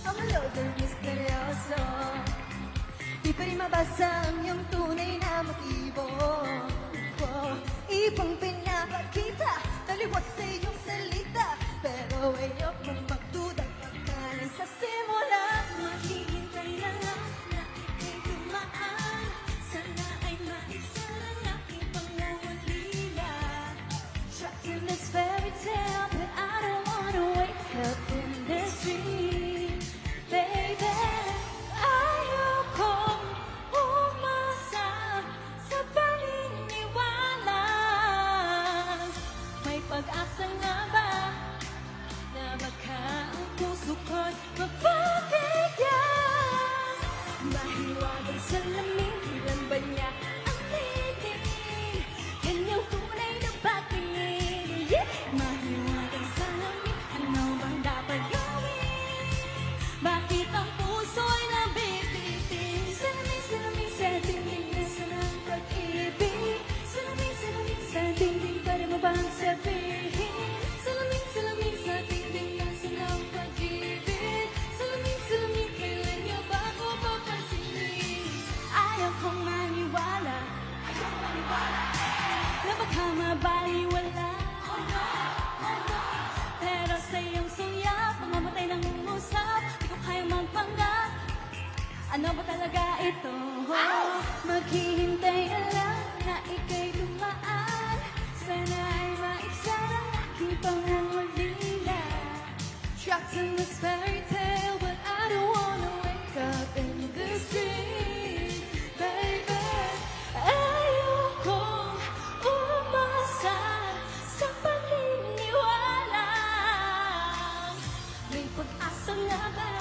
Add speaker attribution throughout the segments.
Speaker 1: Ang looking misteryoso. Di pa rin mabasa ang iyong tunay na motibo. Ibang pinapakita, taliwas sa iyong salita. Pero ayokong magduda pagkalan sa simula. Maghihintay na lang na ika'y dumaan. Sana ay maisa lang aking pangungulila. Trapped in this fairy tale, but I don't wanna wake up in this dream, baby. Ayokong umasa sa paniniwala. May pag-asa nga ba na baka ang puso ko'y mapapigyan? Mahiwagang salamin, ilan ba niya ang titing? Kanyang tunay na patingin. Yeah! Mahiwagang salamin, ano bang dapat gawin? Bakit ang puso'y nabibitin? Salamin, salamin sa dingding na sanang pag-ibig. Salamin, salamin sa dingding, pwede mo bang sabihin? Salamin, salamin sa dingding na sanang pag-ibig. Salamin, salamin, kailan niya ba ako papansinin? Ayaw kong maniwala na baka mabaliwala. Pero sa iyong sulyap, mamamatay ng usap. Di ko kaya magpanggap. Ano ba talaga ito? Maghihintay na lang na ika'y dumaan. Sana ay maibsan ang aking pangungulila. Trapped in this fairy tale, but I don't wanna wake up in this dream, baby. Ayokong umasa sa paniniwala. May pag-asa nga ba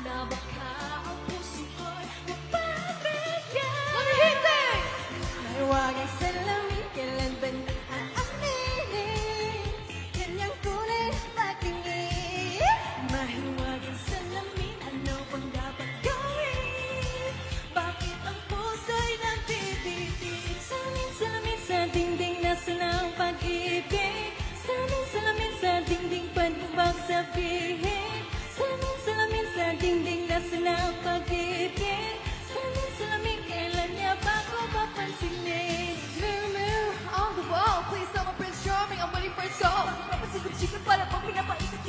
Speaker 1: na baka ang puso ko'y mapapigyan? Maghihintay! Mahiwagang salamin, kailan ba niya aaminin? Kanyang tunay na patingin. Mahiwagang salamin, ano bang dapat gawin? Bakit ang puso'y nabibitin? Salamin, salamin sa dingding na sanang pag-ibig. Salamin, salamin sa dingding, pwede mo bang sabihin? Salamin, salamin sa dingding na sanang pag-ibig. Salamin, salamin, kailan niya ba ako papansinin?
Speaker 2: Mirror, mirror on the wall, please tell my Prince Charming I'm waiting for his call. Papasikot-sikot para pag pinapaikot